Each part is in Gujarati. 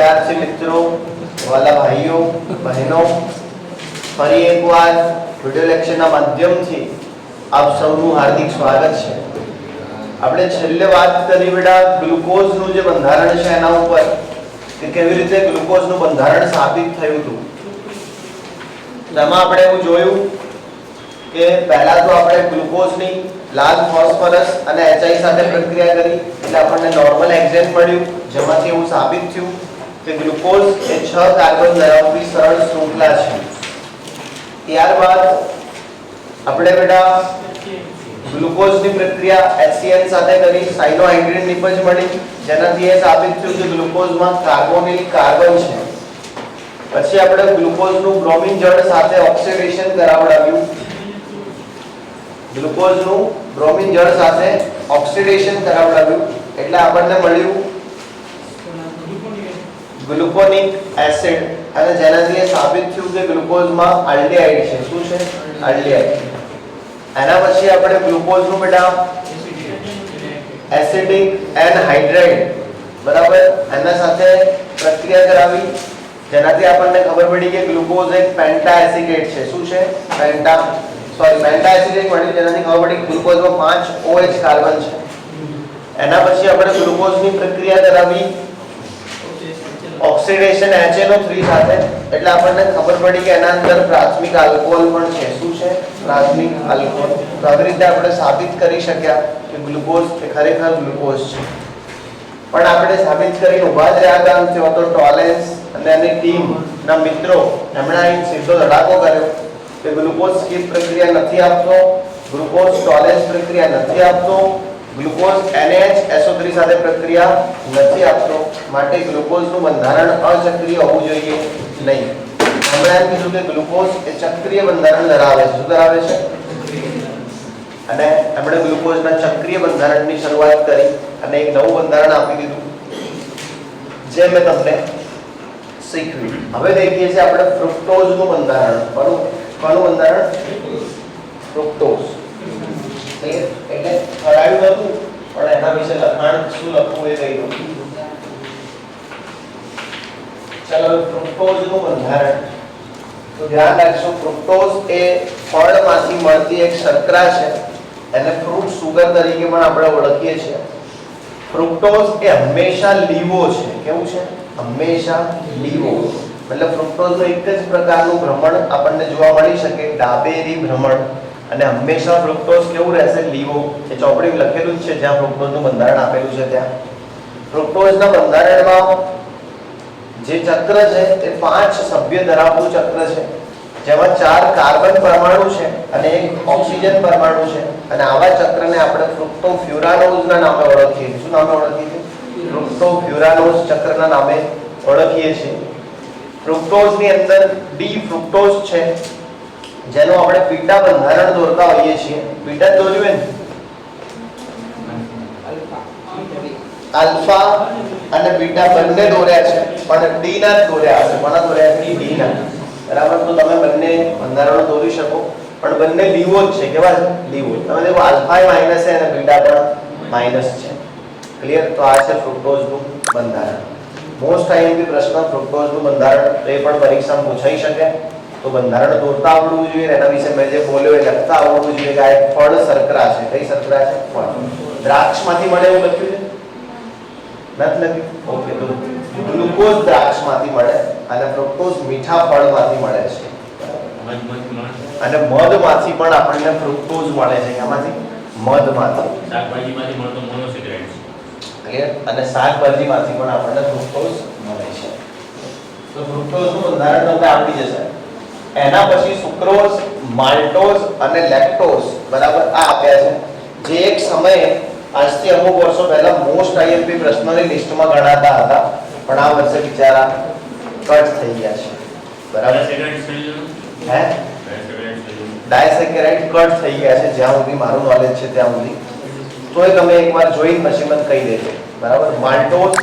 વિદ્યાર્થી મિત્રો, વાલા ભાઈઓ બહેનો, ફરી એકવાર વિડિયો લેક્ચરના માધ્યમથી આપ સૌનું હાર્દિક સ્વાગત છે. આપણે છેલ્લે વાત કરી બેટા ગ્લુકોઝનું જે બંધારણ છે એના ઉપર કે કેવી રીતે ગ્લુકોઝનું બંધારણ સાબિત થયું હતું. તેમાં આપણે એવું જોયું કે પહેલા તો આપણે ગ્લુકોઝની લાલ ફોસ્ફરસ અને HI સાથે પ્રક્રિયા કરી એટલે આપણને નોર્મલ હેક્સેન મળ્યું, જેમાંથી એવું સાબિત થયું કે ગ્લુકોઝ એ 6 કાર્બન ધરાવતી સરળ શૃંખલા છે. ત્યારબાદ આપણે બેટા ગ્લુકોઝની પ્રક્રિયા HCN સાથે કરી, સાયનોહાઇડ્રિન નિપજ મળી, જેનાથી એ સાબિત થયું કે ગ્લુકોઝમાં કાર્બોનિલ કાર્બન છે. પછી આપણે ગ્લુકોઝનું બ્રોમિન જળ સાથે ઓક્સિડેશન કરાવડાવ્યું. ગ્લુકોઝનું બ્રોમિન જળ સાથે ઓક્સિડેશન કરાવડાવ્યું એટલે આપણને મળ્યું ગ્લુકોનિક એસિડ, અને જેનાથી એ સાબિત થયું કે ગ્લુકોઝમાં આલ્ડિહાઇડ છે. શું છે? આલ્ડિહાઇડ. એના પછી આપણે ગ્લુકોઝનું બેટા એસિડિક એનહાઇડ્રાઇડ બરાબર એના સાથે પ્રક્રિયા કરાવી, જેનાથી આપણને ખબર પડી કે ગ્લુકોઝ એક પેન્ટા એસિડેટ છે. શું છે? પેન્ટા એસિડેટ મળ્યું, જેનાથી ખબર પડી ગ્લુકોઝમાં 5 OH કાર્બન છે. એના પછી આપણે ગ્લુકોઝની પ્રક્રિયા કરાવી ઓક્સિડેશન HNO3 સાથે, એટલે આપણને ખબર પડી કે એના અંદર પ્રાથમિક આલ્કોહોલ પણ છે. શું છે? પ્રાથમિક આલ્કોહોલ. તો આવી રીતે આપણે સાબિત કરી શક્યા કે ગ્લુકોઝ એ ખરેખર ગ્લુકોઝ છે. પણ આપણે સાબિત કરીને ઉભા જ રહ્યા હતા થયો તો ટોલેન્સ અને એની ટીમના મિત્રો એમણે અહીં સીધો ધડાકો કર્યો કે ગ્લુકોઝ સ્કીપ પ્રક્રિયા નથી આપતો, ગ્લુકોઝ ટોલેન્સ પ્રક્રિયા નથી આપતો, ગ્લુકોઝ NaHSO3 સાથે પ્રક્રિયા નથી આપતો, માટે ગ્લુકોઝનું બંધારણ અચક્રીય હોવું જોઈએ નહીં. હમણાં એમ કીધું કે ગ્લુકોઝ એ ચક્રીય બંધારણ ધરાવે છે. શું ધરાવે છે? અને આપણે ગ્લુકોઝના ચક્રીય બંધારણની શરૂઆત કરી અને એક નવું બંધારણ આપી દીધું જે મેં તમને શીખવ્યું. હવે દેખીએ છીએ આપણે ફ્રુક્ટોઝનું બંધારણ. કોનું બંધારણ? ફ્રુક્ટોઝ. એટલે હરાયું હતું પણ એના વિશે લખાણ શું લખવું એ કહી દઉં. ચલો, ફ્રુક્ટોઝનું બંધારણ તો ધ્યાન રાખજો. ફ્રુક્ટોઝ એ ફળમાંથી મળતી એક શર્કરા છે, એને ફ્રૂટ સુગર તરીકે પણ આપણે ઓળખીએ છીએ. ફ્રુક્ટોઝ એ હંમેશા લીવો છે. કેવું છે? હંમેશા લીવો. મતલબ ફ્રુક્ટોઝનું એક જ પ્રકારનું ભ્રમણ આપણને જોવા મળી શકે, ડાબેરી ભ્રમણ, અને હંમેશા ફ્રુક્ટોઝ કેવું રહેશે? લીવો. એ ચોપડીમાં લખેલું જ છે જ્યાં ફ્રુક્ટોઝનું બંધારણ આપેલું છે ત્યાં. ફ્રુક્ટોઝના બંધારણમાં જે ચક્ર છે એ 5 સભ્ય ધરાવતું ચક્ર છે, જેમાં 4 કાર્બન પરમાણુ છે અને 1 ઓક્સિજન પરમાણુ છે. અને આવા ચક્રને આપણે ફ્રુક્ટોફ્યુરાનોઝના નામે ઓળખીએ છીએ. શું નામે ઓળખીએ છીએ? ફ્રુક્ટોફ્યુરાનોઝ ચક્રના નામે ઓળખીએ છીએ. ફ્રુક્ટોઝની અંદર ડી ફ્રુક્ટોઝ છે, જેનો આપણે બીટા બંધારણ દોરતા હોઈએ છીએ. બીટા દોર્યું ને? આલ્ફા અને બીટા બંને દોર્યા છે, પણ ડી ના દોર્યા હશે. કોના દોર્યા છે? ડી ના. બરાબર. તો તમે બંને બંધારણો દોરી શકો, પણ બંને લીવો જ છે. કેવા છે? લીવો. તમે દેખો આલ્ફા માઈનસ છે અને બીટા પણ માઈનસ છે. ક્લિયર? તો આ છે ફ્રુક્ટોઝનું બંધારણ. મોસ્ટ આઈએમપી પ્રશ્ન ફ્રુક્ટોઝનું બંધારણ એ પણ પરીક્ષામાં પૂછાઈ શકે. તો બંધારણ દોરતા આવડવું જોઈએ, એના વિશે મેં જે બોલ્યો એ લખતા આવડવું જોઈએ કે આ એક ફળ શર્કરા છે. કઈ શર્કરા છે? ફળ. દ્રાક્ષમાંથી મળે એવું લખ્યું છે? નથી લખ્યું? ઓકે. તો ગ્લુકોઝ દ્રાક્ષમાંથી મળે અને ફ્રુક્ટોઝ મીઠા ફળમાંથી મળે છે. અને મધમાંથી પણ આપણને ફ્રુક્ટોઝ મળે છે. એમાંથી મધમાંથી, શાકભાજીમાંથી મળતો મોનોસેકેરાઇડ છે. ક્લિયર? અને શાકભાજીમાંથી પણ આપણને ફ્રુક્ટોઝ મળે છે. તો ફ્રુક્ટોઝનું બંધારણ તમને આવડી જશે. એના પછી સુક્રોઝ, માલ્ટોઝ અને લેક્ટોઝ બરાબર આ આપ્યા છે, જે એક સમયે આજથી અમુક વર્ષો પહેલા મોસ્ટ આઈએમપી પ્રશ્નોની લિસ્ટમાં ગણાતા હતા, પણ આ વર્ષે બિચારા કટ થઈ ગયા છે. બરાબર? હે? ડાયસેકેરાઇડ કટ થઈ ગયા છે, જ્યાં સુધી મારું નોલેજ છે ત્યાં સુધી. તોય તમે એકવાર જોઈને પછી મને કહી દેજો. બરાબર? માલ્ટોઝ,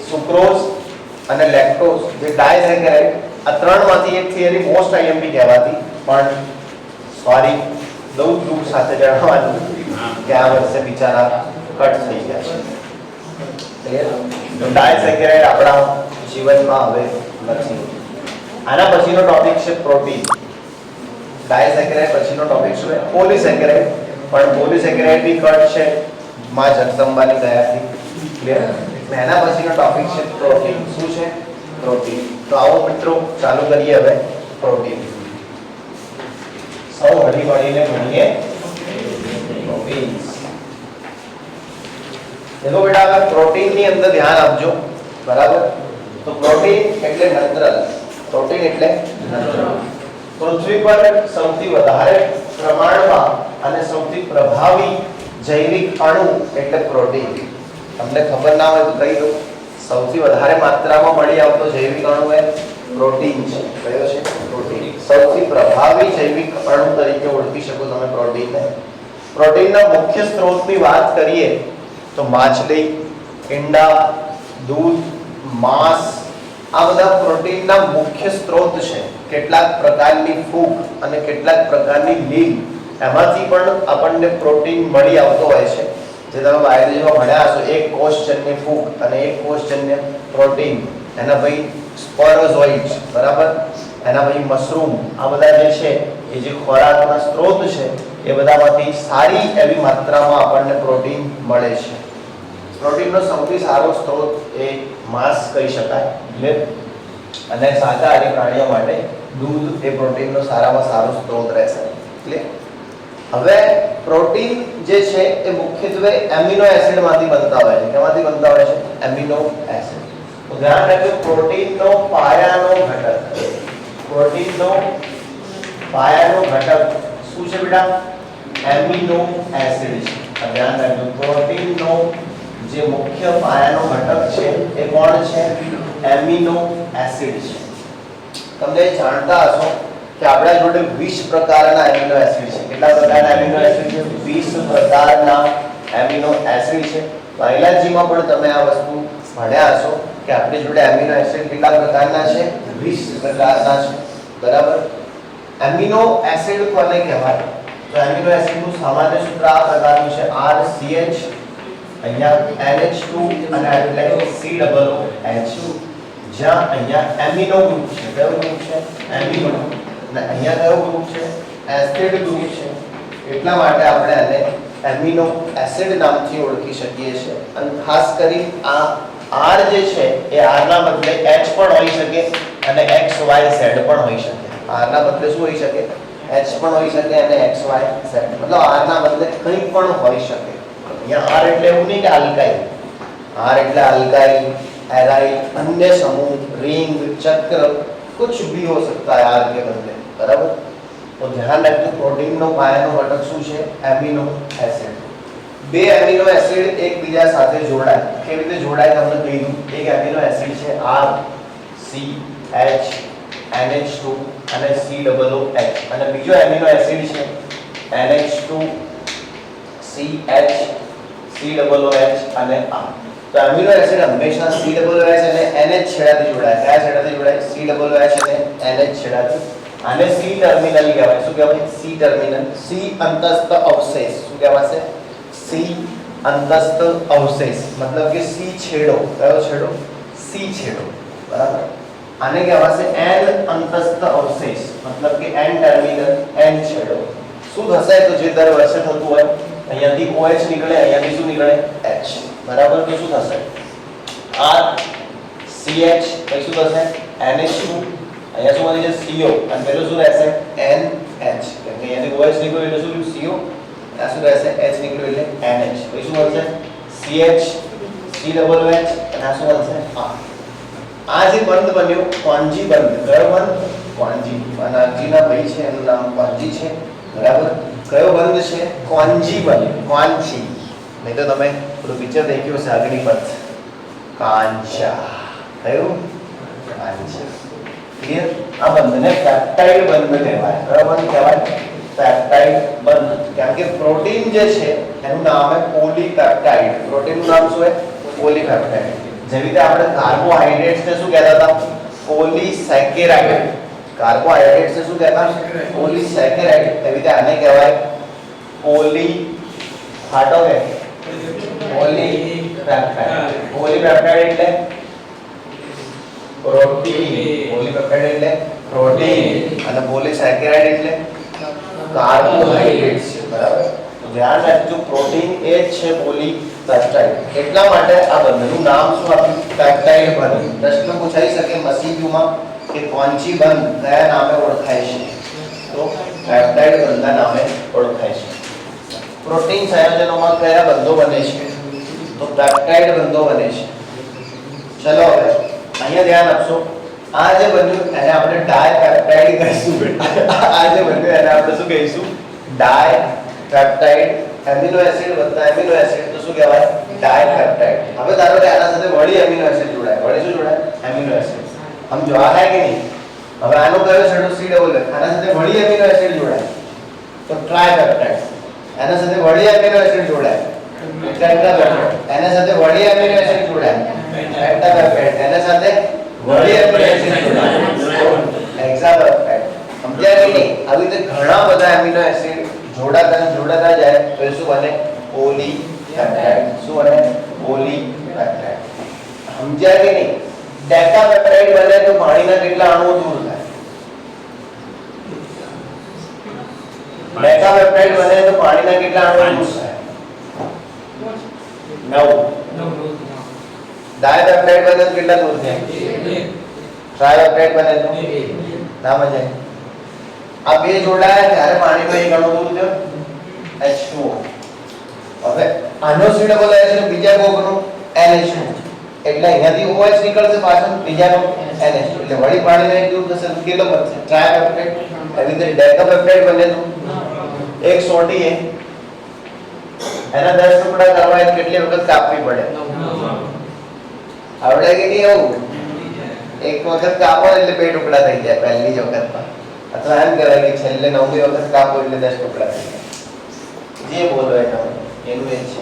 સુક્રોઝ અને લેક્ટોઝ જે ડાયસેકેરાઇડ, આ ત્રણમાંથી એક થિયરી મોસ્ટ આઈએમપી કહેવાતી, પણ સોરી દઉં દુઃખ સાથે જણાવવાનું કે આ વર્ષે બિચારા કટ થઈ ગયા છે. ક્લિયર? તો ડાયસેકેરાઇડ આપણા જીવનમાં હવે નથી. આના પછીનો ટોપિક છે પ્રોટીન. ડાયસેકેરાઇડ પછીનો ટોપિક શું છે? પોલીસેકેરાઇડ. પણ પોલીસેકેરાઇડ ની કટ છે માં જગદંબાની દયાથી. ક્લિયર? એના પછીનો ટોપિક છે પ્રોટીન. શું છે? પ્રોટીન. તો આવો મિત્રો ચાલુ કરીએ હવે પ્રોટીન. સૌ હળી મળીને ભણીએ પ્રોટીન. देखो बेटा હવે પ્રોટીન ની અંદર ધ્યાન આપજો. બરાબર? તો પ્રોટીન એટલે નંત્રલ. પ્રોટીન એટલે નંત્રલ. પૃથ્વી પર સૌથી વધારે પ્રમાણમાં અને સૌથી પ્રભાવી જૈવિક અણુ એટલે પ્રોટીન. તમને ખબર ના હોય તો કહી દઉં, સૌથી વધારે માત્રામાં મળી આવતો જૈવિક અણુ એ પ્રોટીન છે. કયો છે? પ્રોટીન. સૌથી પ્રભાવી જૈવિક અણુ તરીકે ઓળખી શકો તમે પ્રોટીનને. પ્રોટીનના મુખ્ય સ્ત્રોતની વાત કરીએ તો માછલી, ઈંડા, દૂધ, માંસ આ બધા પ્રોટીનના મુખ્ય સ્ત્રોત છે. કેટલાક પ્રકારની ફૂગ અને કેટલાક પ્રકારની લીલ એમાંથી પણ આપણને પ્રોટીન મળી આવતો હોય છે. જે તમે બાયોલોજીમાં ભણ્યા હશો, એક કોષજન્ય ફૂગ અને એક કોષજન્ય પ્રોટીન. એના ભાઈ સ્પોરોઝોઇટ્સ, બરાબર? એના ભાઈ મશરૂમ, આ બધા જે છે એ જે ખોરાકના સ્ત્રોત છે એ બધામાંથી સારી એવી માત્રામાં આપણને પ્રોટીન મળે છે. પ્રોટીનનો સૌથી સારો સ્ત્રોત એ માંસ કહી શકાય. અને શાકાહારી પ્રાણીઓ માટે દૂધ એ પ્રોટીનનો સારામાં સારો સ્ત્રોત રહેશે. ક્લિયર? હવે પ્રોટીન જે છે એ મુખ્યત્વે એમિનો એસિડમાંથી બનતા હોય છે. કેમાંથી બનતા હોય છે? Amino acid. તો ધ્યાન રાખજો, પ્રોટીનનો પાયાનો ઘટક, પ્રોટીનનો પાયાનો ઘટક શું છે બેટા? એમિનો એસિડ છે. ધ્યાન રાખજો, પ્રોટીનનો જે મુખ્ય પાયાનો ઘટક છે એ કોણ છે? એમિનો એસિડ છે. તમને જાણતા હશો કે આપણા જોડે 20 પ્રકારના એમિનો એસિડ છે. કેટલા પ્રકારના એમિનો એસિડ છે? 20 પ્રકારના એમિનો એસિડ છે. બાયોલોજીમાં પણ તમે આ વસ્તુ ભણ્યા હશો કે આપણી જોડે એમિનો એસિડ કેટલા પ્રકારના છે? 20 પ્રકારના છે. બરાબર? એમિનો એસિડ કોને કહેવાય? તો એમિનો એસિડનું સામાન્ય સૂત્ર આ પ્રકારનું છે: RCH, અહીંયા NH2 અને એટલે COOH. જ્યાં અહીંયા એમિનો ગ્રુપ છે. કયો ગ્રુપ છે? એમિનો. અને અહીંયા કયો ગ્રુપ છે? એસિડ ગ્રુપ છે. એટલા માટે આપણે આને એમિનો એસિડ નામથી ઓળખી શકીએ છીએ. અને ખાસ કરી આ R જે છે એ R ના બદલે H પણ હોઈ શકે અને XYZ પણ હોઈ શકે. R ના બદલે શું હોઈ શકે? H પણ હોઈ શકે અને XYZ. મતલબ R ના બદલે કંઈ પણ હોઈ શકે. यहाँ R એટલે એવું નહીં કે આલ્કાઇલ. R એટલે આલ્કાઇલ, एराइल, अन्य समूह, रिंग, चक्र, कुछ भी हो सकता है R के बदले. बराबर? तो ध्यान रखो, प्रोटीन નો પાયાનો ઘટક શું છે? Amino acid. બે એમિનો એસિડ એકબીજા સાથે જોડાય. કેવી રીતે જોડાય તમને કહી દઉં. એક એમિનો એસિડ છે RCH, NH2 અને COOH અને બીજો એમિનો એસિડ છે NH2, CH, COOH અને R. તો એમિનો એસિડ હંમેશા COOH અને NH છેડાથી જોડાય. કયા છેડાથી જોડાય? COOH અને NH છેડાથી. આને C ટર્મિનલ કહેવાય. શું કહેવાય? C terminal. C અંતસ્થ અવશેષ. શું કહેવાશે? C અંતસ્થ અવશેષ મતલબ કે C છેડો. કયો છેડો? C છેડો. બરાબર? આને કહેવાશે N અંતસ્થ અવશેષ મતલબ કે N ટર્મિનલ, N છેડો. શું થશે? તો જે દર વર્ષે થતું હોય, અહીંયાથી OH નીકળે, અહીંયાથી શું નીકળે? H. બરાબર? તો શું થશે? R CH પછી શું થશે? NH2 અહીંયા શું બની જશે? CO અને પેલું શું રહેશે? NH. કેમ કે અહીંયાથી OH નીકળ્યું એટલે શું થયું? CO. આ શું રહેશે? H નીકળ્યું એટલે NH. પછી શું બનશે? CH, COOH અને આ શું બનશે? R. આ જે બંધ બન્યો કોન્જી બંધ. કયો બંધ? કોન્જી. અનાજીના ભાઈ છે એનું નામ કોન્જી છે. બરાબર? કયો બંધ છે? કોન્જી બંધ. કોન્જી. નહીં તો તમે થોડું પિક્ચર દેખ્યું હશે આગળની પર કાંચા. કયું? કાંચા. ક્લિયર? આ બંધને પેપ્ટાઇડ બંધ કહેવાય. કયો બંધ કહેવાય? પેપ્ટાઇડ બંધ. કેમ કે પ્રોટીન જે છે એનું નામ છે પોલીપેપ્ટાઇડ. પ્રોટીનનું નામ શું છે? પોલીપેપ્ટાઇડ. જેવી રીતે આપણે કાર્બોહાઈડ્રેટ્સને શું કહેતા હતા? પોલીસેકેરાઇડ. કાર્બોહાઈડ્રેટ્સને શું કહેતા? પોલીસેકેરાઇડ. એવી રીતે આને કહેવાય પોલી ફાટો કે પોલીપેપ્ટાઇડ. પોલીપેપ્ટાઇડ એટલે પ્રોટીન. પોલીપેપ્ટાઇડ એટલે પ્રોટીન અને પોલીસેકેરાઇડ એટલે કાર્બોહાઈડ્રેટ્સ છે, બરાબર? તો ધ્યાન રાખજો, પ્રોટીન એ જ છે પોલીપેપ્ટાઇડ. એટલા માટે આ બંધનું નામ શું આપ્યું? પેપ્ટાઇડ બંધ. પ્રશ્ન પૂછાઈ શકે MCQ માં કે કોંચી બંધ કયા નામે ઓળખાય છે? તો પેપ્ટાઇડ બંધના નામે ઓળખાય છે. પ્રોટીન સંયોજનોમાં કયા બંધો બને છે? તો પેપ્ટાઇડ બંધો બને છે. ચલો હવે અહીંયા ધ્યાન આપશો, આ જે બન્યું એને આપણે ડાયપેપ્ટાઇડ કહીશું. આ જે બન્યું એને આપણે શું કહીશું? ડાયપેપ્ટાઇડ. એમિનો એસિડ વત્તા એમિનો એસિડ તો શું કહેવાય? ડાયપેપ્ટાઇડ. હવે ધારો કે આના સાથે વળી એમિનો એસિડ જોડાય. વળી શું જોડાય? Amino acid. સમજો આ હે કે નહીં? હવે આનો કયો છેડો? C double F. આના સાથે વળી એમિનો એસિડ જોડાય તો ટ્રાઇપેપ્ટાઇડ. એના સાથે વળી એમિનો એસિડ જોડાય ટેટ્રાપેપ્ટાઇડ. એના સાથે વળી એમિનો એસિડ જોડાય પેપ્ટાપેપ્ટાઇડ. એના સાથે વળી એમિનો એસિડ જોડાય હેક્સાપેપ્ટાઇડ. સમજ્યા કે નહીં? આવી રીતે ઘણા બધા એમિનો એસિડ જોડાતા જાય તો એ શું બને? પોલીપેપ્ટાઇડ. શું બને? પોલીપેપ્ટાઇડ. સમજ્યા કે નહીં? ટેટ્રાપેપ્ટાઇડ બને તો પાણીના કેટલા અણુઓ દૂર થાય? ટેટ્રાપેપ્ટાઇડ બને તો પાણીના કેટલા અણુઓ દૂર થાય? 9. ડાયપેપ્ટાઇડ બને તો કેટલા દૂર થાય? ટ્રાઇપેપ્ટાઇડ બને તો ના મજાય. આ બે જોડાયા ત્યારે પાણીમાં એક અણુ દૂર થયો H2O. હવે આનો C ડબલ H અને બીજા કોકનો NH2 એટલે અહીંયાથી OH નીકળશે પાછળ, બીજાનો NH2 એટલે વળી પાણીમાં એક દૂર થશે તો કેટલો બનશે? ટ્રાઇપેપ્ટાઇડ. એવી રીતે ડેકાપેપ્ટાઇડ બને તો એક સોટી એ એના 10 ટુકડા કરવા હોય કેટલી વખત કાપવી પડે? આવડે કે નહીં? એવું એક વખત કાપો એટલે 2 ટુકડા થઈ જાય પહેલી જ વખતમાં. અથવા એમ કહેવાય કે છેલ્લે 9મી વખત કાપો એટલે 10 ટુકડા થઈ જાય. જે બોલો એ તમે એનું એ છે.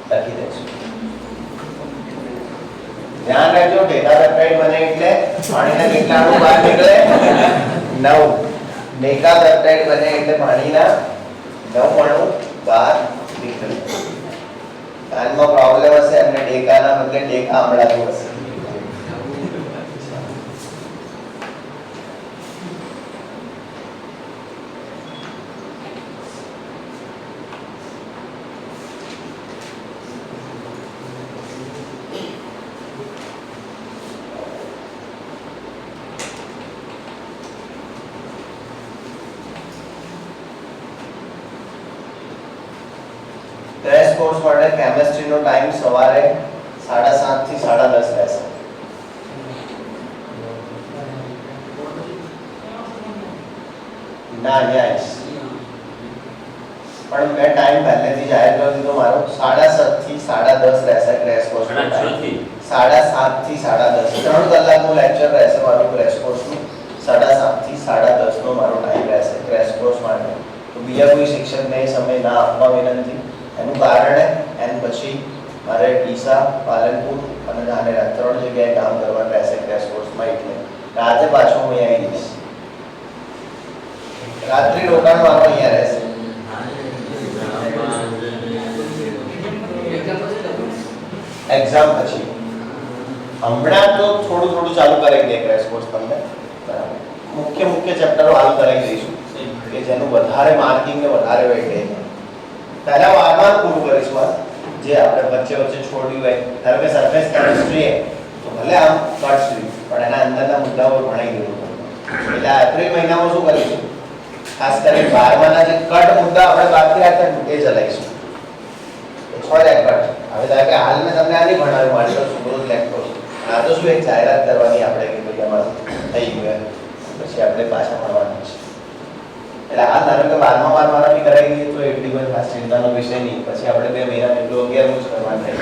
લખી દેજો. ધ્યાન રાખજો, ડેકાપેપ્ટાઇડ બને એટલે પાણીના કેટલા અણુ બહાર નીકળે? 9. ડેકાપેપ્ટાઇડ બને એટલે પાણીના 9 અણુ બહાર નીકળે. કાનમાં પ્રોબ્લેમ હશે એમને ડેકાના બદલે ડેકા હમણાં હશે. ક્રેશ કોર્સ માટે કેમિસ્ટ્રીનો ટાઈમ સવારે 7:30 થી 10:30 રહેશે. ના યસ પણ મેં ટાઈમ પહેલેથી જાહેર કરી દીધો મારો 7:30 થી 10:30 રહેશે ક્રેશ કોર્સ. 7:30 થી 10:30 3 કલાકનું લેક્ચર રહેશે મારું ક્રેશ કોર્સનું. 7:30 થી 10:30 નો મારો ટાઈમ રહેશે ક્રેશ કોર્સ માટે. તો બીજા કોઈ શિક્ષકને સમય ના આપવા વિનંતી. એનું કારણ એન પછી મારે ડીસા, પાલનપુર અને ધાનેરા 3 જગ્યાએ કામ કરવાનું રહેશે ક્રેશ કોર્સમાં. એટલે રાતે પાછો હું અહીંયા આવી જઈશ. રાત્રિ રોકાણ મારો અહીંયા રહેશે. એક્ઝામ પછી હમણાં તો થોડું ચાલુ કરાવી દે ક્રેશ કોર્સ તમને. બરાબર, મુખ્ય ચેપ્ટરો હાલ કરાવી દઈશું કે જેનું વધારે માર્કિંગ ને વધારે વેઇટેજ. પહેલા વારવાર પૂરું કરીશું જે આપણે વચ્ચે છોડ્યું હોય. ધારો કે સરફેસ કેમિસ્ટ્રી તો ભલે આમ કટ સ્લીપ પણ એના અંદરના મુદ્દાઓ ભણાઈ ગયું. એટલે એપ્રિલ મહિનામાં શું કરીશું? ખાસ કરીને 12માના જે કટ મુદ્દા આપણે બાકી રાખ્યા એ ચલાવીશું. 6 કટ. હવે ધારો કે હાલ મેં તમને આ નહીં ભણાવ્યું માસ્ટર સુબ્રોઝ લેક્ટોસ. આ તો શું એક જાહેરાત કરવાની આપણે કે ભાઈ આમાં થઈ ગયું પછી આપણે પાછા ભણવાના છે. એટલે આ ધારો કે 12મા વારમારા બી કરાવી દઈએ તો એટલી કોઈ ખાસ ચિંતાનો વિષય નહીં. પછી આપણે 2 મહિના એટલું 11મું જ કરવાનું થાય.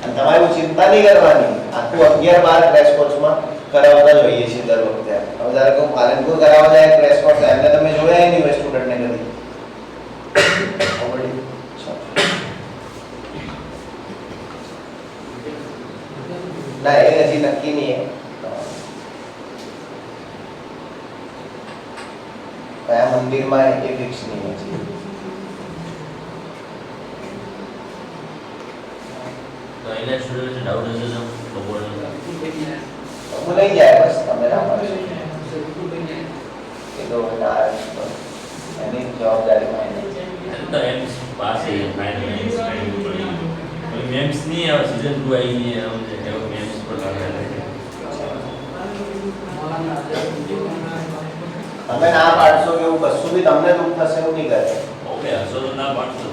અને તમારે ચિંતા નહીં કરવાની. આખું 11-12 ક્રેશ કોર્સમાં કરાવતા જોઈએ છીએ દર વખતે. હવે ધારો કે પાલનપુર કરાવવા જાય ક્રેશ કોર્સ એમને તમે જોયા નહીં હોય સ્ટુડન્ટને કદી. ના એ હજી નક્કી નહીં. કયા મંદિરમાં એ ફિક્સ નહીં છે. એને સ્ટુડન્ટ ડાઉટ હશે તો બપોરે હું લઈ જાય બસ તમે ના પાડશો એ તો ના એની જવાબદારીમાં એની તો એમ પાસે ફાઇનલ મેમ્સ ની આવે સીઝન 2 આવી ની આવે એવો મેમ્સ પર લાગે તમે ના પાડશો કે એવું કશું બી તમને દુઃખ થશે એવું નહીં કરે ઓકે હસો તો ના પાડશો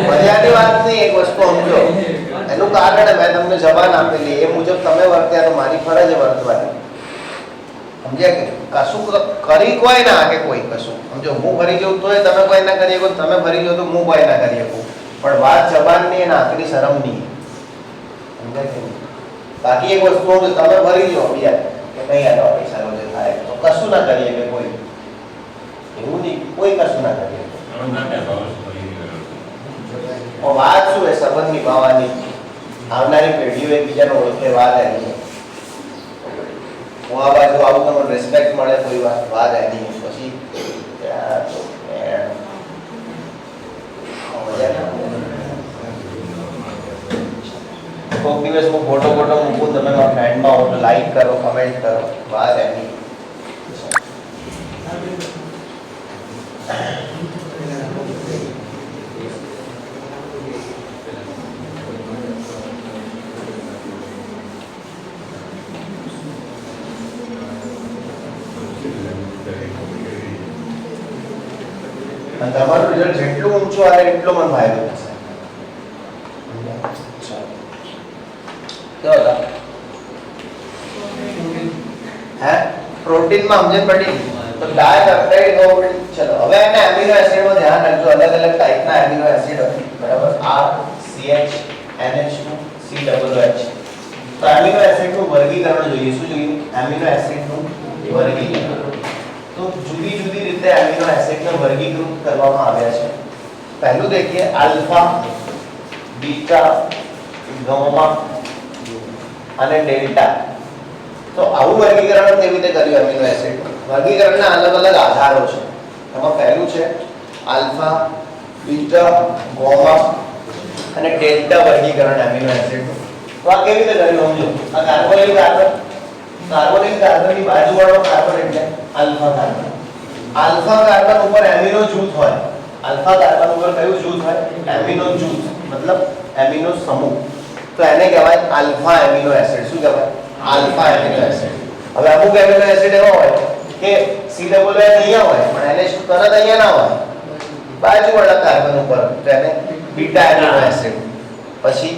મજાની વાત નહીં એક વસ્તુ સમજો એનું કારણ મેં તમને જવાન આપેલી એ મુજબ તમે વર્ત્યા તો મારી ફરજ વર્તવાની સમજ્યા કે કશું કરી કોઈ ના કે કોઈ કશું સમજો હું ભરી જઉં તોય તમે કોઈ ના કરી શકો તમે ભરી જાઓ તો હું કોઈ ના કરી શકું પણ વાત જબાનની અને આંખની શરમની સમજ્યા કે બાકી એક વસ્તુ હું તમે ભરી જાઓ બીજા કે નહીં આનો પૈસા રોજે થાય તો કશું ના કરીએ કે કોઈ એવું નહીં કોઈ કશું ના કરીએ વાત શું એ સંબંધ નિભાવવાની આવનારી પેઢીઓ એકબીજાને ઓળખે વાત એની હું આ બાજુ આવું તમને રિસ્પેક્ટ મળે કોઈ વાત એની પછી કોઈક દિવસ હું ફોટો મૂકું તમે મારા ફ્રેન્ડમાં હો તો લાઈક કરો કમેન્ટ કરો વાત એની તમારું રિઝલ્ટ જેટલું ઊંચું આવે એટલો મને ફાયદો થશે કેવો હતા હે પ્રોટીનમાં સમજણ પડી તો ડાયપેપ્ટાઇડ ગોલ્ડ ચલો હવે એને એમિનો એસિડમાં ધ્યાન રાખજો અલગ અલગ ટાઈપના એમિનો એસિડ હોય બરાબર R CH NH2 COOH તો એમિનો એસિડનું વર્ગીકરણ જોઈએ શું જોઈએ એમિનો એસિડનું વર્ગીકરણ तो जुदी जुदी રીતે એમિનો એસિડને વર્ગીકૃત કરવામાં આવ્યા છે પહેલું देखिए આલ્ફા બીટા ગામા અને ડેલ્ટા તો આવું વર્ગીકરણ કેવી રીતે કર્યું એમિનો એસિડ વર્ગીકરણના અલગ અલગ આધારો છે એમાં પહેલું છે આલ્ફા બીટા ગામા અને ડેલ્ટા વર્ગીકરણ એમિનો એસિડ તો આ કેવી રીતે કર્યું સમજો આ કાર્બોનિલ કાર્બનની બાજુવાળો કાર્બન એટલે આલ્ફા કાર્બન ઉપર એમિનો જૂથ હોય આલ્ફા કાર્બન ઉપર કયું જૂથ હોય એમિનો જૂથ મતલબ એમિનો સમૂહ તો એને કહેવાય આલ્ફા એમિનો એસિડ શું કહેવાય આલ્ફા એમિનો એસિડ હવે અમુક એમિનો એસિડ એવો હોય કે COOH અહીંયા હોય પણ NH તરત અહીંયા ના હોય બાજુવાળા કાર્બન ઉપર તો એને બીટા એમિનો એસિડ પછી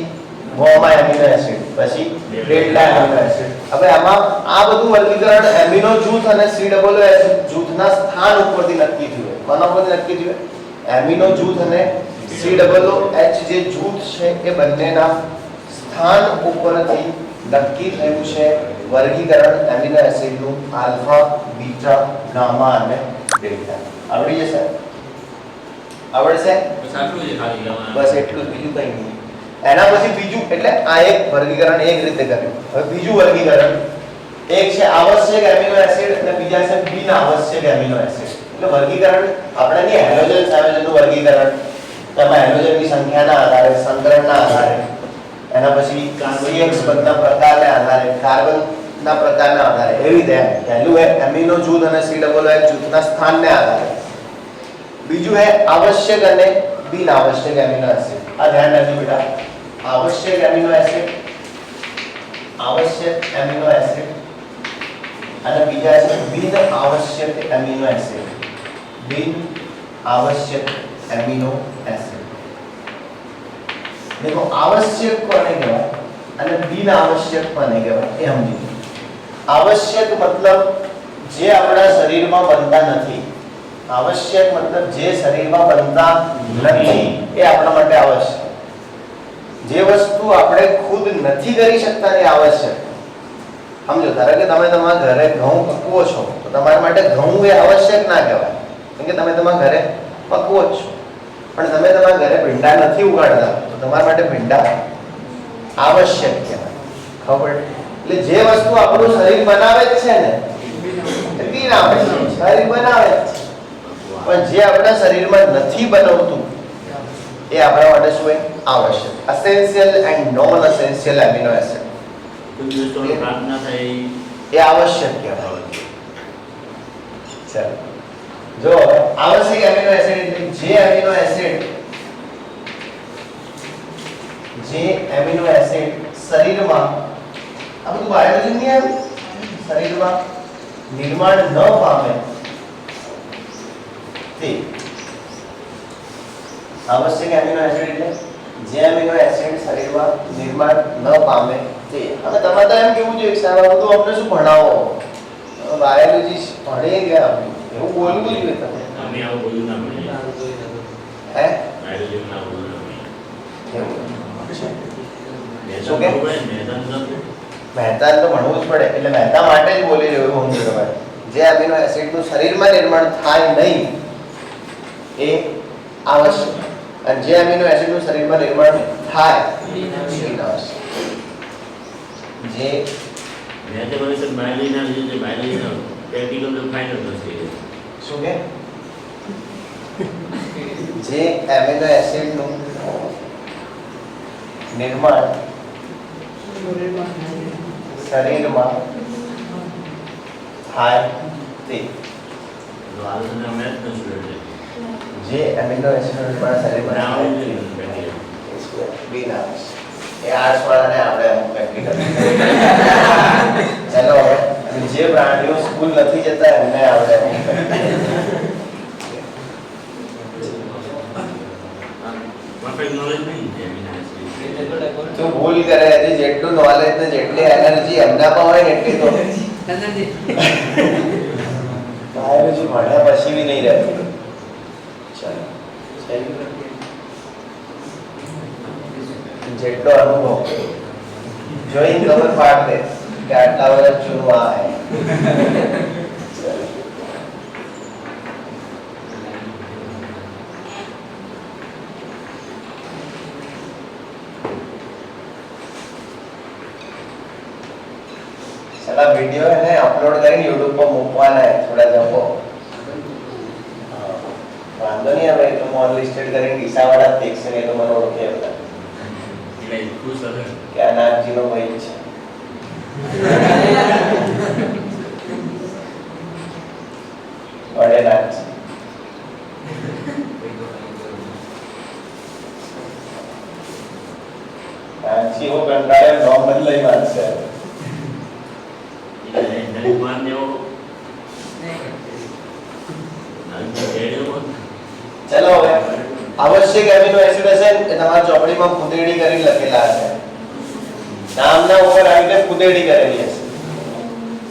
ગામા એમિનો એસિડ પછી ડેલ્ટા એમિનો એસિડ હવે આમાં આ બધું વર્ગીકરણ એમિનો જૂથ અને COOH જૂથના સ્થાન ઉપરથી નક્કી થયું કોના પરથી નક્કી થયું એમિનો જૂથ અને COOH જે જૂથ છે એ બંનેના સ્થાન ઉપરથી નક્કી થયું છે વર્ગીકરણ એમિનો એસિડનું આલ્ફા બીટા ગામા અને ડેલ્ટા આવડી જશે આવડશે બસ એટલું જ બીજું કંઈ નહીં એના પછી બીજું એટલે આ એક વર્ગીકરણ એક રીતે કર્યું હવે બીજું વર્ગીકરણ એક છે આવશ્યક એમિનો એસિડ અને બીજા છે બિન આવશ્યક એમિનો એસિડ એટલે વર્ગીકરણ આપણે ની હેલોજન સંયોજનનું વર્ગીકરણ તેમાં હેલોજનની સંખ્યાના આધારે સંકરણના આધારે એના પછી CX બંધના પ્રકારના આધારે કાર્બનના પ્રકારના આધારે એવી રીતે પહેલું છે એમિનો જૂથ અને COOH જૂથના સ્થાનને આધારે બીજું છે આવશ્યક અને બિન આવશ્યક એમિનો એસિડ આ ધ્યાન રાખજો બેટા आवश्यक एमिनो एसिड અને બીજા છે બિન આવશ્યક એમિનો એસિડ देखो आवश्यक કોને કહેવાય અને બિન આવશ્યક કોને કહેવાય એ સમજી આવશ્યક મતલબ જે આપણા શરીરમાં બનતા નથી આવશ્યક મતલબ જે શરીરમાં બનતા નથી એ આપણા માટે આવશ્યક જે વસ્તુ આપણે ખુદ નથી કરી શકતા એ આવશ્યક સમજો ધારો કે તમે તમારા ઘરે ઘઉં પકવો છો તો તમારા માટે ઘઉં એ આવશ્યક ના કહેવાય કેમ કે તમે તમારા ઘરે પકવો જ છો પણ તમે તમારા ઘરે ભીંડા નથી ઉગાડતા તો તમારા માટે ભીંડા આવશ્યક કહેવાય ખબર એટલે જે વસ્તુ આપણું શરીર બનાવે જ છે ને એ બિન આવશ્યક શરીર બનાવે જ છે પણ જે આપણા શરીરમાં નથી બનાવતું એ આપણા માટે શું હોય? આવશ્યક. Essential and non essential amino acid કોઈ દિવસ પ્રાપ્ત ના થાય એ આવશ્યક કહેવાય. ચાલો જો આવશ્યક એમિનો એસિડ એટલે જે એમિનો એસિડ શરીરમાં આ બધું બાયોલોજી ની આવે શરીરમાં નિર્માણ ન પામે તે આવશ્યક એમિનો એસિડ એટલે જે એમિનો એસિડ શરીરમાં નિર્માણ ન પામે તે. હવે તમારે તો એમ કેવું જોઈએ કે સાહેબ આ બધું અમને શું ભણાવો, બાયોલોજી ભણી ગયા એવું બોલવું જોઈએ તમે. અમે આવું બોલું ના ભણીએ હે બાયોલોજી ના બોલું ના ભણીએ. શું કે? મેદાન ના મહેતા તો ભણવું જ પડે એટલે મહેતા માટે જ બોલી રહ્યો હું તમારે. જે એમિનો એસિડનું શરીરમાં નિર્માણ થાય નહીં એ આવશ્યક, અને જે એમિનો એસિડનું શરીરમાં નિર્માણ થાય એ અનાવશ્યક. જે મેં તે વર્ષે બાયોલોજી ના લીધે બાયોલોજી ના પ્રેક્ટિકલ તો ફાઇનલ થશે. શું કે જે એમિનો એસિડનું નિર્માણ શરીરમાં થાય તે તો આજના મેથ નો સ્ટુડન્ટ જે એમિનો એસિડનું નિર્માણ શરીરમાં થાય તે ગ્રીનહાઉસ. એ આર્ટ્સ વાળાને આપણે અમુક પ્રેક્ટિકલ ચલો હવે જે પ્રાણીઓ સ્કૂલ નથી જતા એમને આપણે અમુક પરફેક્ટ નોલેજ નહીં છે તો ભૂલ કરે છે જેટલું નોલેજ ને જેટલી એનર્જી એમનામાં હોય ને એટલી તો બાયોલોજી ભણ્યા પછી બી નહીં રહેતું. ચાલો જેટલો અનુભવ જોઈને ખબર પાડ દે કે આટલા વર્ષ જૂનું આ હે. चला वीडियो है ना अपलोड કરીને YouTube પર મૂકવાના है थोड़ा જપો. વાંધો નહીં હવે તો મોન લિસ્ટેડ કરીને ડીસાવાળા દેખશે ને તો મને ઓળખે બધા એટલે ખુશ હશે કે આ નાગજીનો ભાઈ છે. બડે નાગજી નાગજી वो कंटाळे नॉर्मल લઈ માનશે. એટલે દરેક માનને એવો ચલો હવે આવશ્યક એમિનો એસિડ હશે એ તમારા ચોપડીમાં ફૂદેડી કરી લખેલા હશે. નામના ઉપર આવીને ફૂદેડી કરેલી હશે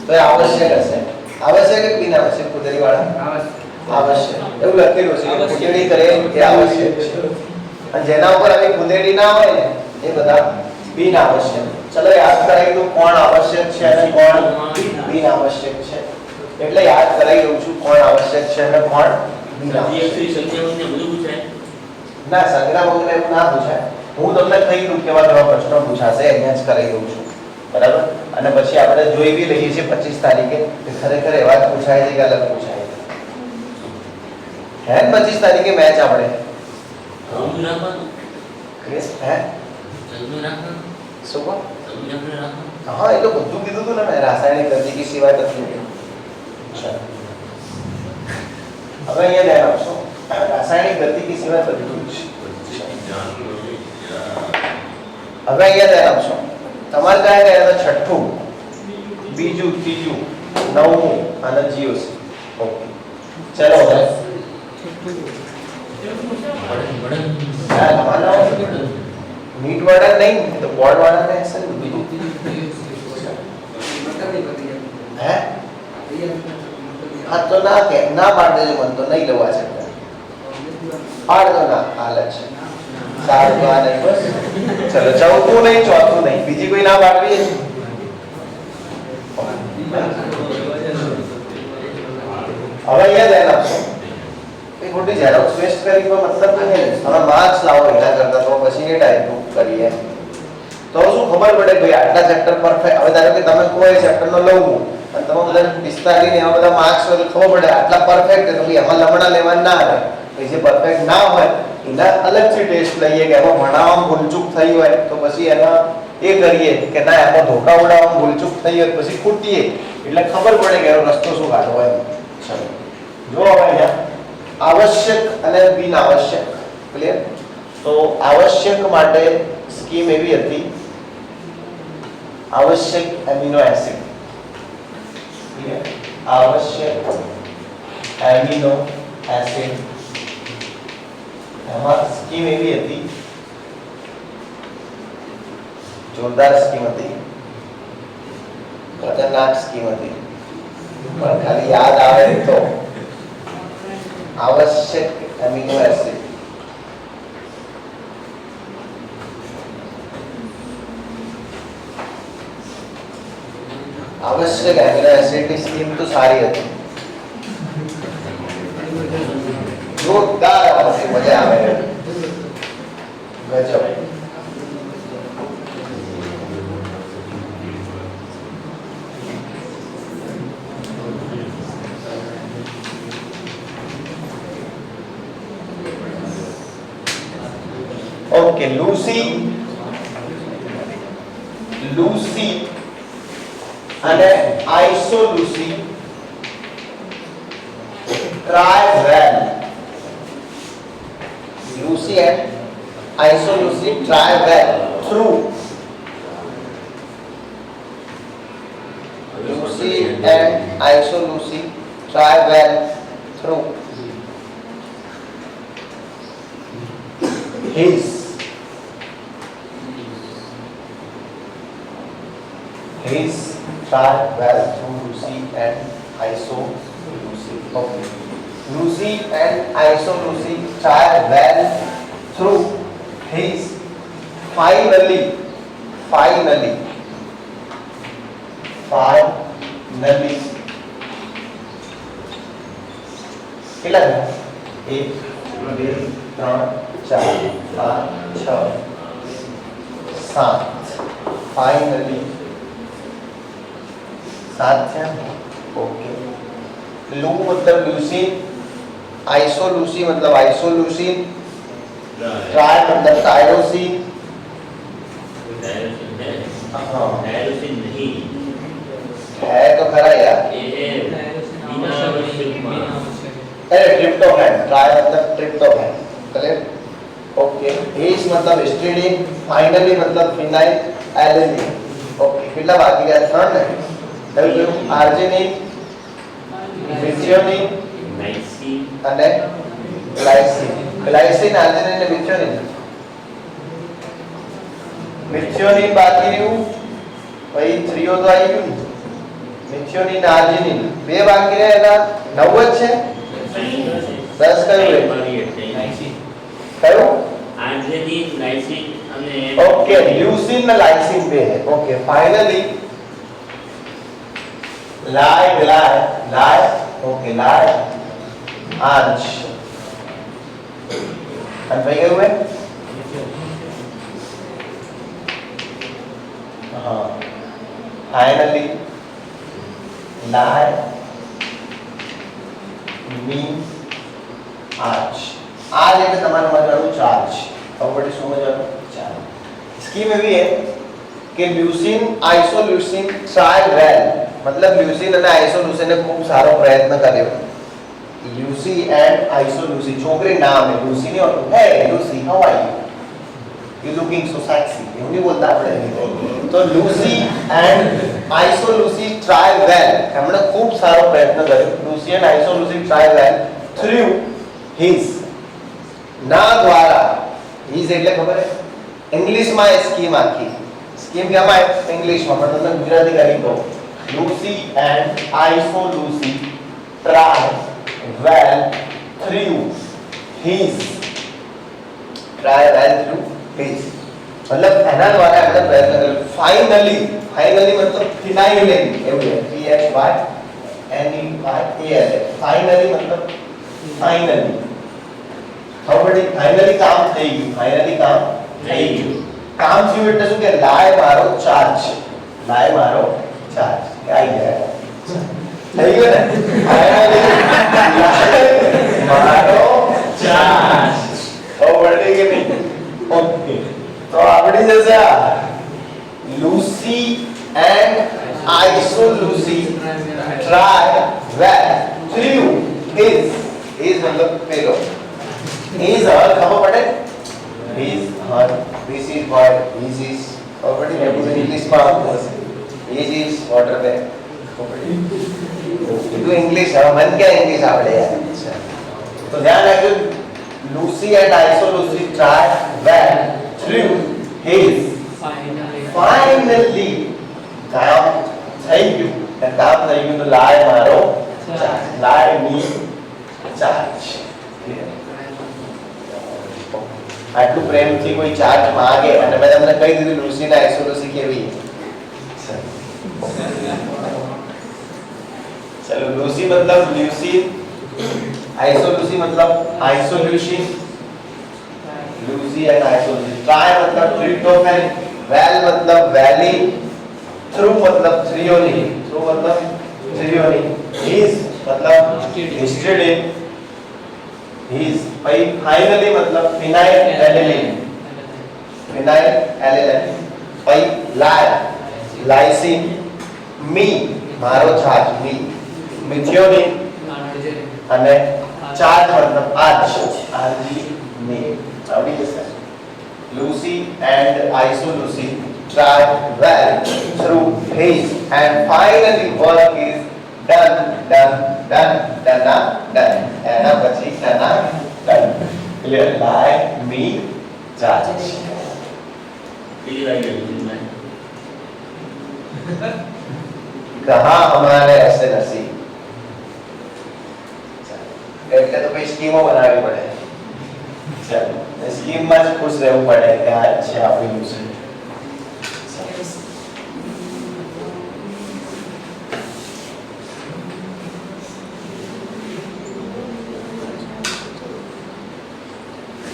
તો એ આવશ્યક હશે. આવશ્યક કે બિન આવશ્યક ફૂદેડી વાળા? આવશ્યક એવું લખેલું છે કે ફૂદેડી કરે એ આવશ્યક છે, અને જેના ઉપર આવી ફૂદેડી ના હોય ને એ બધા બિન આવશ્યક. ચલો યાદ કરાવી દઉં કોણ આવશ્યક છે અને કોણ બિન આવશ્યક છે. એટલે યાદ કરાવી દઉં છું કોણ આવશ્યક છે અને કોણ બિન આવશ્યક. ના સંગ્રામ વગેરે એવું ના પૂછાય. હું તમને કહી દઉં કેવા કેવા પ્રશ્નો પૂછાશે અહીંયા જ કરી દઉં છું, બરાબર? અને પછી આપણે જોઈ બી લઈએ છીએ 25 તારીખે કે ખરેખર એવા જ પૂછાય છે કે અલગ પૂછાય છે. હે 25 તારીખે મેચ આપણે ક્રિસ હે શું કહો? હા એ તો બધું કીધું હતું ને મેં, રાસાયણિક ગતિકી સિવાય બધું. હવે અહીંયા ધ્યાન આપશો, રાસાયણિક ગતિકી સિવાય બધું જ. હવે અહીંયા ધ્યાન આપશો, તમારે કયા કયા હતા? છઠ્ઠું, બીજું, ત્રીજું, નવમું અને જીઓસી. ઓકે ચલો હવે મીટ વાળા નહીં તો બોર્ડ વાળા ને હશે ને બીજું. હે હા તો ના કે ના પાડ દેજો મને તો નહીં લેવા છે. પાડ દો ના હાલ જ સારું તો આ નહીં બસ. ચલો ચૌથું નહીં ચોથું નહીં બીજી કોઈ ના પાડવી? હવે અહીંયા ધ્યાન આપશો, એ ખોટી ઝેરોક્સ વેસ્ટ કરી મતલબ નહીં. હવે માર્ક્સ લાવો એના કરતા તો પછી એ ટાઈપનું કરીએ તો શું ખબર પડે ભાઈ આટલા ચેપ્ટર પરફેક્ટ. હવે ધારો કે તમે કોઈ ચેપ્ટરનો લઉં અને તમે બધા 45 ને એવા બધા માર્ક્સ હોય ખબર પડે આટલા પરફેક્ટ તો એમાં લમણા લેવા ના આવે. જે પરફેક્ટ ના હોય એના અલગથી ટેસ્ટ લઈએ કે એમાં ભણાવવામાં ભૂલચૂક થઈ હોય તો પછી એના એ કરીએ કે ના એમાં ધોકા ઉડાવવામાં ભૂલચૂક થઈ હોય પછી ખૂટીએ એટલે ખબર પડે કે એનો રસ્તો શું કાઢવો એમ. ચલો જો હવે અહીંયા આવશ્યક અને બિન આવશ્યક ક્લિયર. તો આવશ્યક માટે સ્કીમ એવી હતી आवश्यक एमिनो एसिड क्लियर. आवश्यक एमिनो एसिड એમાં સ્કીમ એવી હતી જોરદાર સ્કીમ હતી ખતરનાક સ્કીમ હતી પણ ખાલી યાદ આવે તો आवश्यक एमिनो एसिड आवश्यक एमिनो एसिड की स्कीम तो सारी હતી જોરદાર આવશે મજા આવે ગજબ. ओके लूसी लूसी અને isoleucine try well. Lucy and isoleucine try well through Lucy and isoleucine try well through his try well through Lucy and isoleucine. Okay. Lucy and isoleucine try well through his finally કેટલા થયા 1 2 3 4 5 6 7 finally 7 થયા. ओके. लू मतलब ल्यूसीन, आइसोल्यूसी मतलब आइसोल्यूसीन, ट्राई मतलब टायरोसिन. हाँ टायरोसिन नहीं है तो खरा यार. ये बिना आवश्यक अरे ट्रिप्टोफैन, ट्राई मतलब ट्रिप्टोफैन. क्लियर. ओके. एस मतलब हिस्टिडीन, फाइनली मतलब फिनाइल एलेनिन. ओके. કેટલા બાકી ગયા? 3 ને. કયું આર્જિનિન, મિથિયોનિન, नाइसिन અને ગ્લાયસિન. ગ્લાયસિન, આર્જિનિન અને મિથિયોનિન. મિથિયોનિન બાકી રહ્યું. ભાઈ થ્રીઓ તો આવી ગયું ને. મિથિયોનિન, આર્જિનિન બે બાકી રહ્યા એટલે 9 જ છે. 10 કયું રે? કયું? आर्जिनिन नाइसिन અને ओके. ल्यूसीन ને લાઇસિન બે है. ओके. फाइनली लाय ओके लाय आर्च અને ભાઈ કયું है? हाँ फाइनली लाय मीन आर्च. आज એટલે તમારે મજાનું ચાર્જ ખબર શું મજાનું ચાર્જ. સ્કીમ એવી है કે લ્યુસીન આઇસોલ્યુસીન ટ્રાય વેલ मतलब ल्यूसीन અને આઇસોલ્યુસીન ને ખૂબ સારો પ્રયત્ન કર્યો. લ્યુસી એન્ડ આઇસોલ્યુસી છોકરી નામ है લ્યુસી नहीं होता है Lucy how are you you looking so sexy એવું નહીં બોલતા આપણે. તો Lucy and isoleucine try well એમણે ખૂબ સારો પ્રયત્ન કર્યો. Lucy and isoleucine try well through his ના દ્વારા. હિઝ એટલે ખબર है इंग्लिश માં સ્કીમ આખી સ્કીમ કેમાં ઇંગ્લિશમાં પણ તમને ગુજરાતી કરી દો. Lucy and isoleucine try well through his मतलब એના દ્વારા આપણે પ્રયત્ન કર્યો. ફાઇનલી मतलब ફિનાઇલ એવું છે P H Y N E Y A L finally मतलब ફાઇનલી હવે ફાઇનલી કામ થઈ ગયું. ફાઇનલી કામ થઈ ગયું. કામ થયું એટલે શું કે લાય મારો ચાર્જ आई गया सही है ना. फाइनली मारो चार्ज. પડે કે નહીં? ઓકે, તો આવડી જશે આ Lucy and isoleucine try well through his मतलब पेलो his her खबर पड़े his her this is what his is खबर पड़ी मैं पूरे इंग्लिश में आपको his is water पे तो इंग्लिश है मन क्या इंग्लिश आवड़े यार तो ध्यान रखिए Lucy and isoleucine try well through his finally काम થઈ ગયું કામ થઈ ગયું તો લાય મારો લાય મી ચાર્જ આટલું પ્રેમથી કોઈ ચાર્જ માંગે અને મેં તમને કહી દીધું લુસી ના આઇસોલ્યુસી કેવી चलो लूसी मतलब ल्यूसीन आइसोल्यूसी मतलब आइसोल्यूशिन लूसी एंड आइसोल्यूसिन ट्राई मतलब ट्रिप्टोफैन वेल मतलब वैलिन थ्रू मतलब थ्रियोनिन थ्रू मतलब थ्रियोनिन हिज मतलब हिस्टिडीन हिज फाइनली मतलब फिनाइल एलिलिन फिनाइल एलिलिन पाई लाय लाइसिन मी मारो चार्ज मी मिथियोनिन અને ચાર્જ मतलब આર્જ આરજી ને આવડી જશે Lucy and isoleucine try well through his and finally work is done એના પછી done clear lie me charge clear I गई मैं कहाँ हमारे ऐसे नसीब એટલે તો ભાઈ સ્કીમો બનાવવી પડે ચાલો સ્કીમમાં જ ખુશ રહેવું પડે કે આ છે આપેલું છે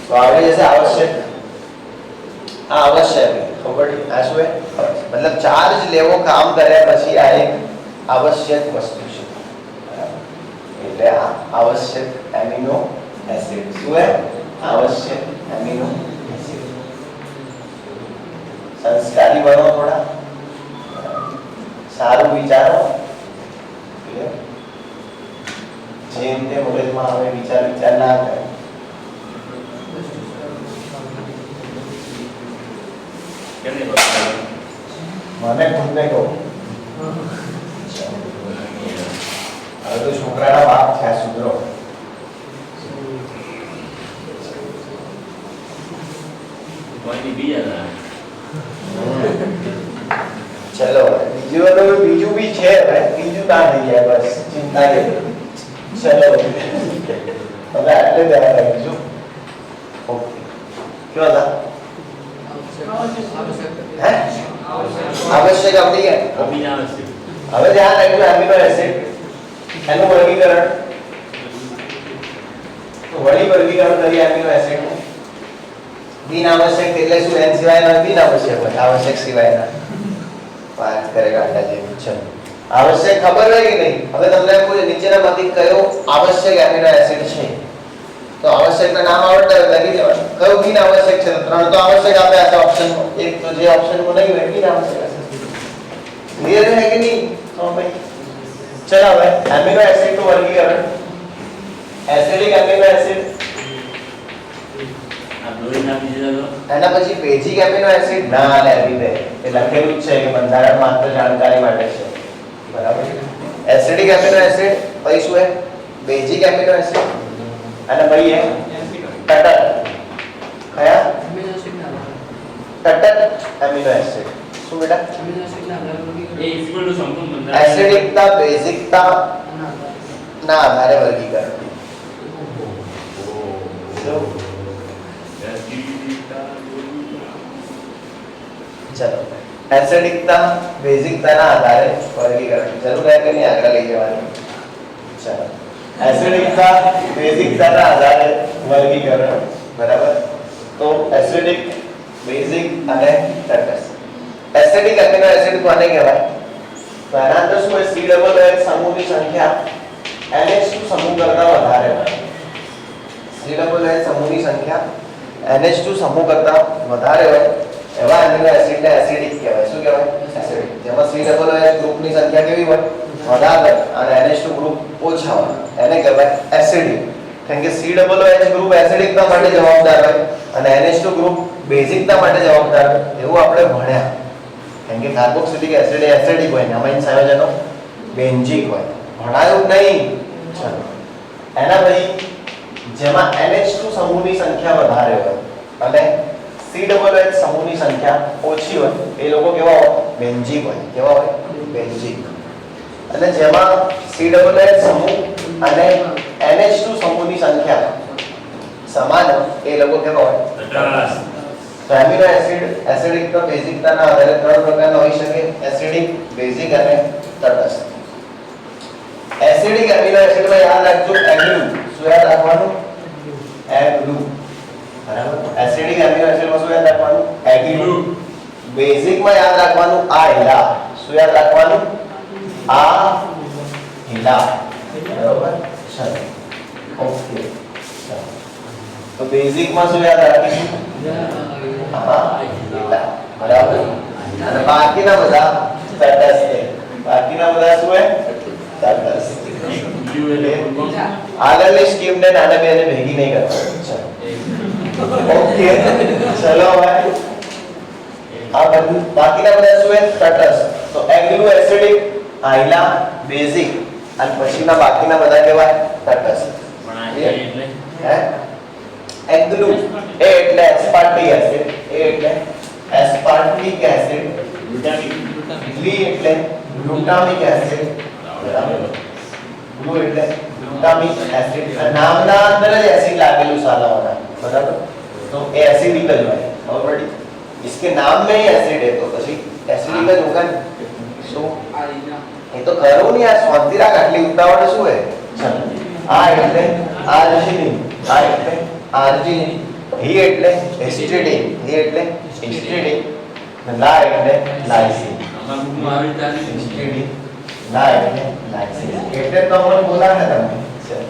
તો આવડે જશે આવશ્યક આ આવશ્યક ખબર આ શું હે मतलब ચાર્જ લેવો કામ કર્યા પછી આ એક આવશ્યક વસ્તુ છે એટલે આ આવશ્યક એમિનો એસિડ શું હે आवश्यक एमिनो एसिड संस्कारी बनो थोड़ा सारू विचारो જેમ તે મગજમાં આવે વિચાર ના કરે કેને બતાવો મને ખુદને કહો હવે તો છોકરાના બાપ થયા સુધરો કોઈની બીજા ચલો બીજું બી છે હવે બીજું ના થઈ જાય બસ ચિંતા નહીં ચલો હવે આટલે ધ્યાન રાખજો ઓકે ક્યો હતા આવશ્યક આપણી ગયા અભિનાવશ્યક હવે ધ્યાન રાખજો એમિનો એસિડ એનું વર્ગીકરણ તો વળી વર્ગીકરણ કરીએ એમિનો એસિડ નું બિન आवश्यक એટલે શું એન સિવાયના બિન आवश्यक હોય आवश्यक સિવાયના વાત કરેગા આટલા જેવું છે आवश्यक ખબર હોય કે નહીં હવે તમને કોઈ નીચેનામાંથી કયો आवश्यक એમિનો એસિડ છે તો आवश्यक ના નામ આવડતા હોય લખી દેવાનું કયો બિન आवश्यक છે ત્રણ તો आवश्यक આપ્યા છે ઓપ્શન એક તો જે ઓપ્શન માં નહીં હોય બિન आवश्यक હશે ક્લિયર है कि नहीं तो भाई चलो હવે એમિનો એસિડ નું વર્ગીકરણ એસિડિક એમિનો એસિડ એના પછી બેઝિક એમિનો એસિડ ના લેવી દે એ લખેલું છે કે બંધારણ માત્ર જાણકારી માટે છે બરાબર એસિડિક એમિનો એસિડ પછી શું છે બેઝિક એમિનો એસિડ અને પછી છે તટસ્થ કયા તટસ્થ એમિનો એસિડ શું બેટા એ ઇક્વલ ટુ સંપૂર્ણ બંધારણ એસિડિકતા બેઝિકતા ના આધારે વર્ગીકરણ चलो एसिडिकता बेसिकता ना आधारे वर्गीकरण जरूर है कि नहीं आगे ले जवानी चलो एसिडिकता बेसिकता ना आधारे वर्गीकरण बराबर तो एसिडिक बेसिक અને તટસ્થ એસિડિક એમિનો એસિડ કોને કહેવાય તો આના અંદર શું છે C ડબલ H સમૂહની સંખ્યા NH2 સમૂહ કરતા વધારે હોય C ડબલ H સમૂહની સંખ્યા NH2 સમૂહ કરતા વધારે હોય એવા એમિનો એસિડને એસિડિક કહેવાય. શું કહેવાય? એસિડિક. જેમાં COOH ગ્રુપની સંખ્યા કેવી હોય? વધારે અને NH2 ગ્રુપ ઓછા હોય એને કહેવાય એસિડિક. કેમ કે COOH ગ્રુપ એસિડિકતા માટે જવાબદાર હોય અને NH2 ગ્રુપ બેઝિકતા માટે જવાબદાર હોય એવું આપણે ભણ્યા. કેમ કે કાર્બોક્સિલિક એસિડ એસિડિક હોય ને અમાઇન સંયોજનો બેન્ઝિક હોય. ભણાયું નહીં. ચલો એના પછી જેમાં NH2 સમૂહની સંખ્યા વધારે હોય અને COOH સમૂહની સંખ્યા ઓછી હોય એ લોકો કેવા હોય? બેન્ઝિક હોય. કેવા હોય? બેન્ઝિક. અને જેમાં COOH સમૂહ અને NH2 સમૂહની સંખ્યા સમાન હોય એ લોકો કેવા હોય? તટસ્થ. તો એમિનો એસિડ એસિડિકતા બેઝિકતાના આધારે ત્રણ પ્રકારના હોઈ શકે: એસિડિક, બેઝિક અને તટસ્થ. એસિડિક એમિનો એસિડમાં યાદ રાખજો એગ્લુ. શું યાદ રાખવાનું? એગ્લુ. બરાબર. એસિડિક એમિનો એસિડમાં શું યાદ રાખવાનું? એગ્લુ. બેઝિકમાં યાદ રાખવાનું આહિલા. શું યાદ રાખવાનું? આહિલા. બરાબર. ચલો ઓકે. ચલો તો બેઝિકમાં શું યાદ રાખીશું? આહિલા. બરાબર. અને બાકીના બધા તટસ્થ. બાકીના બધા શું હે? તટસ્થ. આગળની સ્કીમને નાના બેને ભેગી નહીં કરવાની. ઓકે ચલો ભાઈ આ બધું બાકીના બધા શું હે? તટસ્થ. તો એગ્લુ એસિડિક, આઇલા બેઝિક અને પછીના બાકીના બધા કેવાય? તટસ્થ. પણ આ એટલે હે એગ્લુ એ એટલે એસ્પાર્ટિક એસિડ, એ એટલે એસ્પાર્ટિક એસિડ, ગ્લી એટલે ગ્લુટામિક એસિડ. બરાબર. ગ્લુ એટલે ગ્લુટામિક એસિડ. નામના અંદર જ એસિડ લાગેલું સાલાવાના. बराबर. तो एसिडिक જ હોય. ખબર પડી? इसके नाम में ही एसिड है तो પછી एसिडिक જ होगा. શું એ તો કરો ને આ શાંતિ રાખ. આટલી ઉતાવળ શું હે? ચલ આ એટલે આર્જિનિન, આ એટલે આર્જિનિન, હી એટલે એસ્ટિડિન, હી એટલે એસ્ટિડિન, લા એટલે લાઇસિન. આમાં બુકમાં આવી તારી એસ્ટિડિન, લા એટલે લાઇસિન. એટલે તો મને બોલાવે તમે. ચલ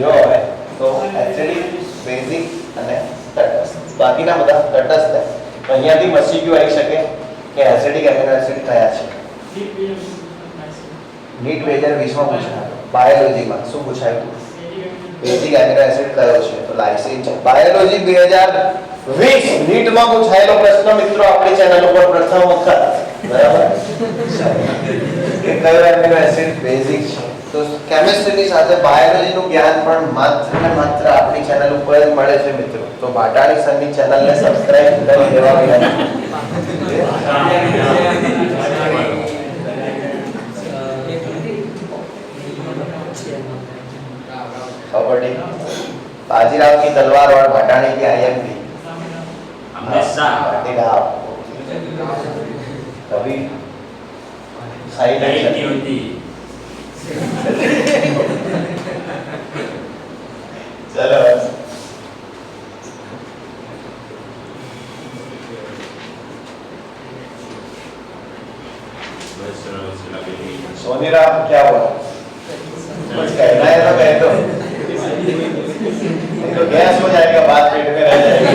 જો હવે તો એસિડિક, બેઝિક અને તટસ્થ. બાકીના બધા તટસ્થ છે. તો અહીંયાથી મસીક્યુ આવી શકે કે એસિડિક એમિનો એસિડ કયા છે. નીટ 2020 માં પૂછાયું બાયોલોજીમાં. શું પૂછાયું? બેઝિક એમિનો એસિડ કયો છે? તો લાઇસિન છે. બાયોલોજી 2020 નીટમાં પૂછાયેલો પ્રશ્ન મિત્રો આપણી ચેનલ ઉપર પ્રથમ વખત. બરાબર. કે કયો એમિનો એસિડ બેઝિક છે. તો કેમિસ્ટ્રીની સાથે બાયોલોજીનું જ્ઞાન પણ માત્ર ને માત્ર આપણી ચેનલ ઉપર જ મળે છે મિત્રો. તો ભાટાણી સરની ચેનલને સબસ્ક્રાઇબ કરી દેવા વિનંતી. कबड्डी बाजीराव की तलवार और भाटाने की आईएमपी हमेशा भाटीराव कभी सही नहीं होती. चलो सोनीराम क्या हुआ? कुछ कहना है तो कह दो, नहीं तो गैस हो जाएगा, बात पेट में रह जाएगी.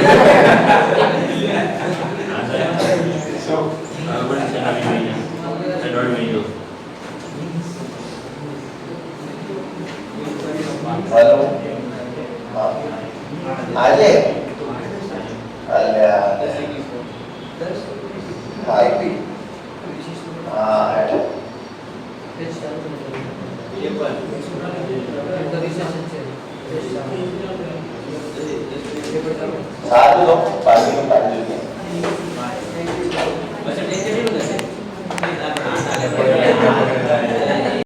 हेलो आजे अल्लाह हाई पी हाँ साथ दो पानी में पानी